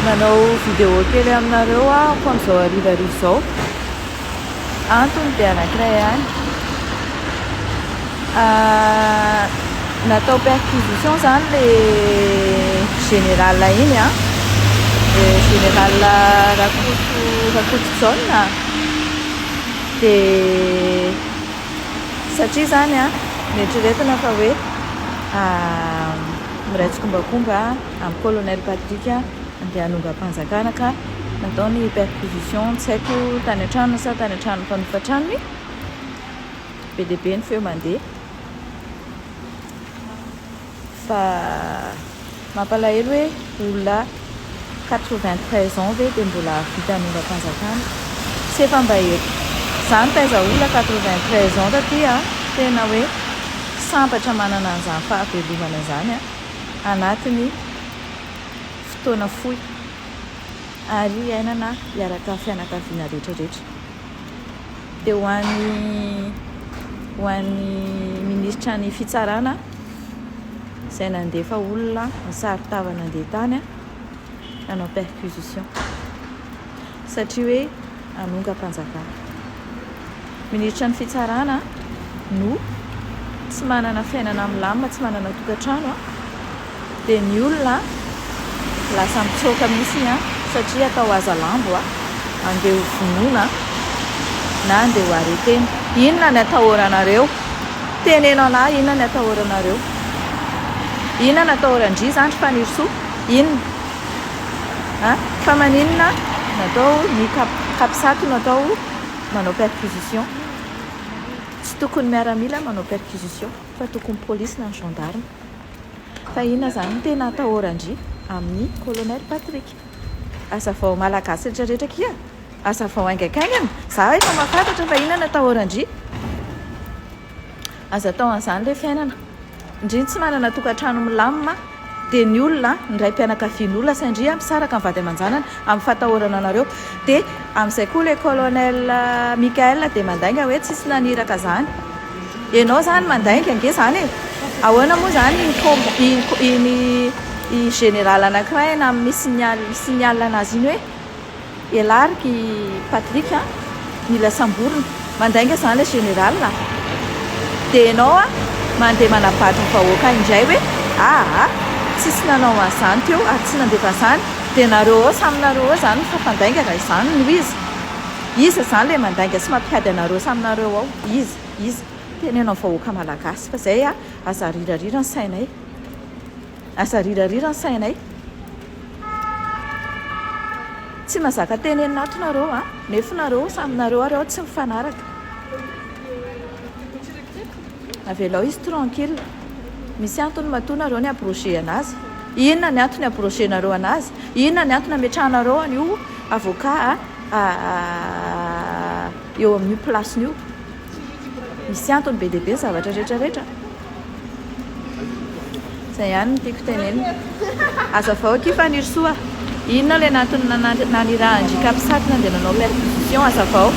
manao vidéo kely aminareo aho amin'izao arivarivo izao antony dia anankiray ihany natao perquisition zany le général iny général Rakoto Jaune dia satria zany mieritreretina fa hoe miraitsim-kombakomba amin'ny colonel Patrick andeha hanonga-panjakana ka natao ny perquisition tsy haiko tany an-trano sa tany an-trano mpanofa-tranony be dia be ny feo mandeha fa mampalahelo hoe olona 93 ans ve dia mbola vita hanonga-panjakana tsy efa mba eto zany taiza olona 93 ans taty tena hoe sambatra manana an'izany fahavelomana izany anatiny fotoana fohy ary iainana hiaraka fianakaviana rehetrarehetra dia ho an'ny ministra ny fitsarana izay nandefa olona nisaritavana nandeha tany nanao perquisition satria hoe hanonga-panjakana ministra ny fitsarana no tsy manana fiainana milamina tsy manana tokantrano dia ny olona lasa mitsoka mihitsy satria atao aza lambo andeha ho vonoina na andeha ho aretena inona ny atahoranareo tenenao na inona ny atahoranareo inona ny atahoran-dry zany fanirisoa inona fa maninona natao ny kapisato natao manao perquisition tsy tokony miaramila manao perquisition fa tokony polisy na ny gendarme fa inona zany tena atahoran-dry amin'ny colonel Patrick asa vao malagasy rehetrarehetra kia asa vao aingakaingana za efa mahafantatra fa inona ny atahoran-dry aza atao an'izany le fiainana indriny tsy manana tokantrano milamina dia ny olona ndray mpianakavian'olona saindry misaraka amin'ny vady aman-janany amin'ny fatahorana anareo dia amin'izay koa le colonel Michael dia mandainga hoe tsisy naniraka zany ianao zany mandainga ange zany ahoana moa zany iny général anankiray na amin'ny signal anazy iny hoe elariky Patrick mila samborina mandainga zany le général dia ianao mandeha manabatra vahoaka indray hoe tsisy nanao an'izany teo ary tsy nandefa zany dia nareo saminareo zany fafandainga raha izany no izy zany le mandainga sy mampiady anareo saminareo ao izy tenenao vahoaka malagasy fa zay aza rirarira ny sainay tsy mazaka tenenin'ato nareo nefa nareo saminareo areo tsy mifanaraka avelao izy tranquille misy antony matonareo ny abrogé anazy inona ny antony abrogénareo anazy inona ny antony ametrahanareo an'io avocat eo amin'io placen'io misy antony be dia be zavatra rehetrarehetra zay ihany no tiako tenenina aza vao aky fanirisoa inona le nantony nanirahandry kapisaty nandeha nanao perquisition aza vao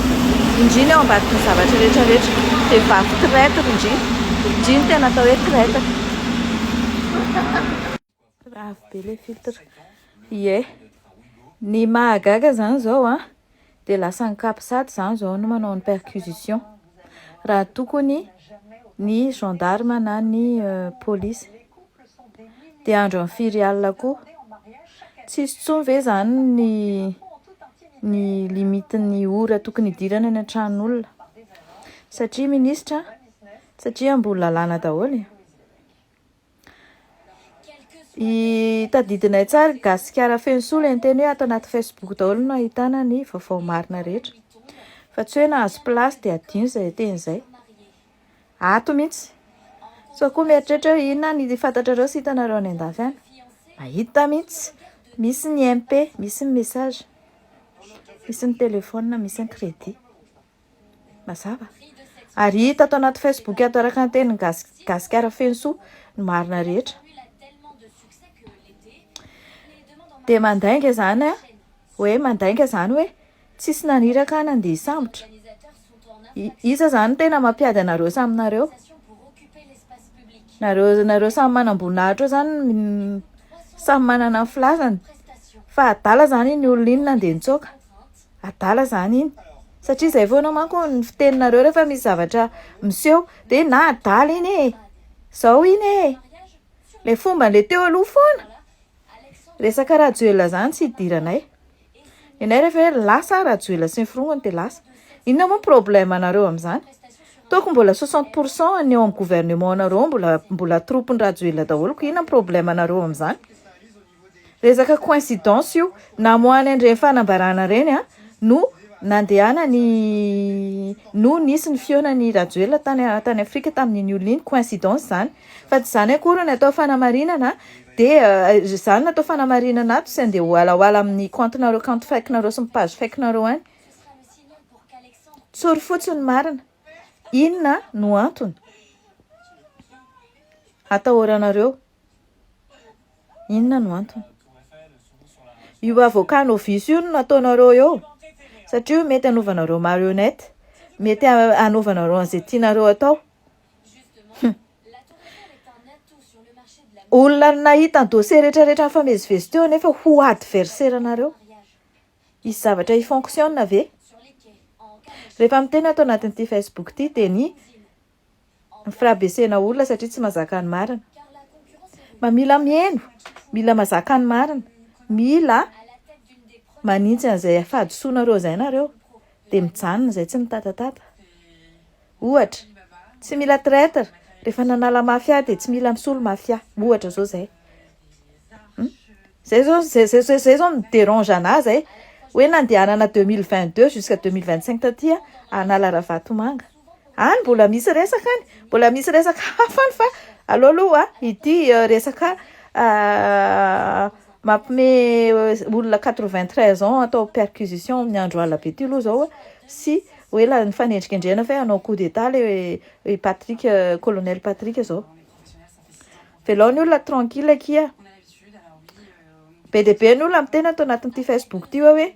indriny eo ambadiky ny zavatra rehetrarehetra dia vavy traître indriny tena atao hoe traître ravy be le filtre ny mahagaga zany zao dia lasa ny kapisaty zany zao no manao ny perquisition raha tokony ny gendarme na ny polisy dia andro amin'ny firy alina koa tsisy tsony ve zany ny limitin'ny ora tokony hidirana any an-tranon'olona satria ministra satria mbola lalàna daholo tadidinay tsara gasikara fensola ny teny hoe ato anaty Facebook daholo no ahitana ny vaovao marina rehetra fa tsy hoe nahazo plasy dia adino izay teny izay ato mihitsy so koa mieritreritra hoe inona ny fantatrareo sy hitanareo any an-dafy any mahita mihitsy misy ny MP misy ny message misy ny telefona misy ny crédit mazava ary hita ato anaty Facebook ato araka ny teny gasikara fensoa ny marina rehetra dia mandainga zany hoe tsisy naniraka nandeha hisambotra iza zany tena mampiady anareo saminareo nareo samy manam-boninahitra zany samy manana ny filazany fa adala zany iny ny olona iny nandeha nitsoaka adala zany iny satria izay foana manko ny fiteninareo rehefa misy zavatra miseho de na adala iny e zao iny e le fomba le teo aloha foana resaka rajoela zany tsy hidiranay inay rehefa hoe lasa rajoela sy ny firongony de lasa inona moa problème anareo amin'izany toko mbola 60% ny eo amin'ny gouvernement nareo mbola tropony rajoela daholo ko inona ny problème anareo amin'izany resaka coïncidence io na moany andreny fanambarana reny a no nandehana no nisy ny fiona ny rajoela tany Afrika tamin'ny olona iny coïncidence zany fa tsy zany akory ny atao fanamarinana de zany natao fanamarinana ato sy andeha hoalahoala amin'ny compte-nareo compte fake-nareo sy ny page fake-nareo any tsory fotsiny marina inona no antony atahoranareo inona no antony io avocat novice io no nataonareo eo satria mety anovanareo marionnette mety anovanareo an'izay tianareo atao olona nahita ny dossier rehetrarehetra mifamezivezy teo nefa ho adversaire anareo isy zavatra ifonctionne ve rehefa miteny atao anatin'ity Facebook ity de ny frabesena olona satria tsy mazaka ny marina mila mieno mila mazaka ny marina mila manintsy an'izay fahadisoanareo zay nareo de mijanona zay tsy mitatatata ohatra tsy mila traître rehefa nanala mafia de tsy mila misolo mafia ohatra zao zay zay zao midérange anazy ay hoe nandehanana 2022 jusqu'à 2025 taty anala Ravatomanga any mbola misy resaka any mbola misy resaka hafany fa aloha ity resaka mampime olona 93 ans atao perquisition amin'ny andro ala be ty aloha zao sy hoe la nifanendrika indrena fa anao coup d'état le Patrick colonel Patrick zao velao ny olona tranquille kia be de be ny olona miteny atao anatin'ity Facebook ty hoe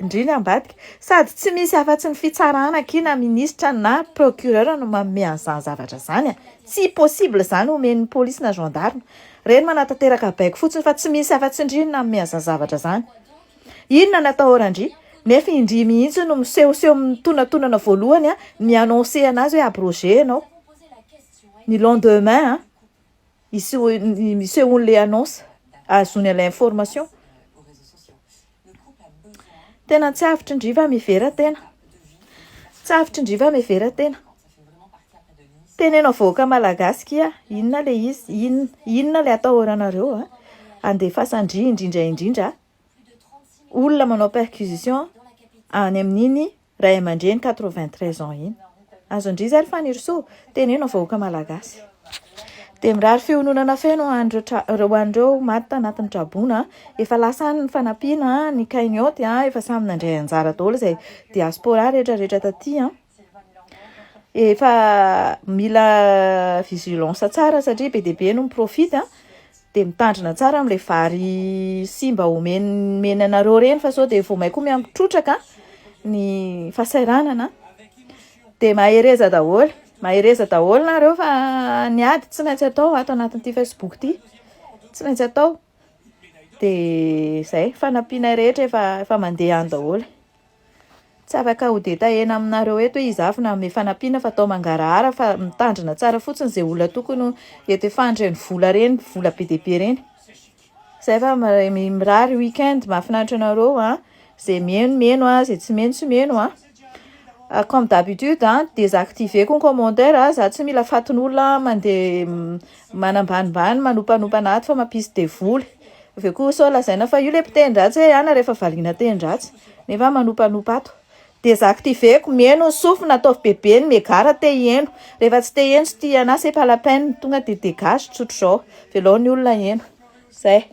indriny ambadika sady tsy misy afa-tsy ny fitsarana kina ministra na procureur no manome an'izany zavatra zany tsy possible zany omen'ny police na gendarme reny manatateraka baiko fotsiny fa tsy misy afa-tsy indriny na manome an'izany zavatra zany inona natahorandry nefa indry mihitsy no misehoseho mitonantonana voalohany mi-annoncer anazy hoe abrogé anao ny lendemain misehon'le annonce azony l'information tena tsy avitry indriva mivera tena tsy avitry indriva mivera tena tenenao voaka malagasy kia inona le izy inona le atahoranareo andefasandry indrindra olona manao perquisition any amin'iny ray aman-dreny 93 ans iny azo indry zay faniriso tenenao voaka malagasy de mirary fiononana feno hoandreo maty tanatin'ny trabona efa lasa ny fanampiana ny cagnotte efa samy nandray anjara daholo zay diaspora rehetrarehetra taty efa mila vigilance tsara satria be de be no miprofita de mitandrina tsara am'le vary simba omeny anareo reny fa sao de vao may koa miampitrotraka ny fahasahiranana de mahereza daholo nareo fa niady tsy maintsy atao ato anatin'ity Facebook ty tsy maintsy atao de zay fanampiana rehetra efa mandeha any daholo tsy afaka ho détaillena aminareo eto hoe izy avy na ame fanampiana fa atao mangarahara fa mitandrina tsara fotsiny zay olona tokony etefandre ny vola reny vola be de be reny zay fa mirary weekend mahafinaritra anareo zay meno zay tsy meno comme d'habitude désactiver koa commentaire za tsy mila fatin'olona mandeha manambanimbany manompanompana ato fa mampisy devoly aveo koa sao lazaina fa io le mpitendratry hoe ana rehefa valiana tendratsy nefa manompanopa ato désactiver ko mieno sofina ataovy bebe ny megara te hieno rehefa tsy te hieno tsy tia anazy c'est pas la peine tonga de dégage tsotro zao velao ny olona hieno zay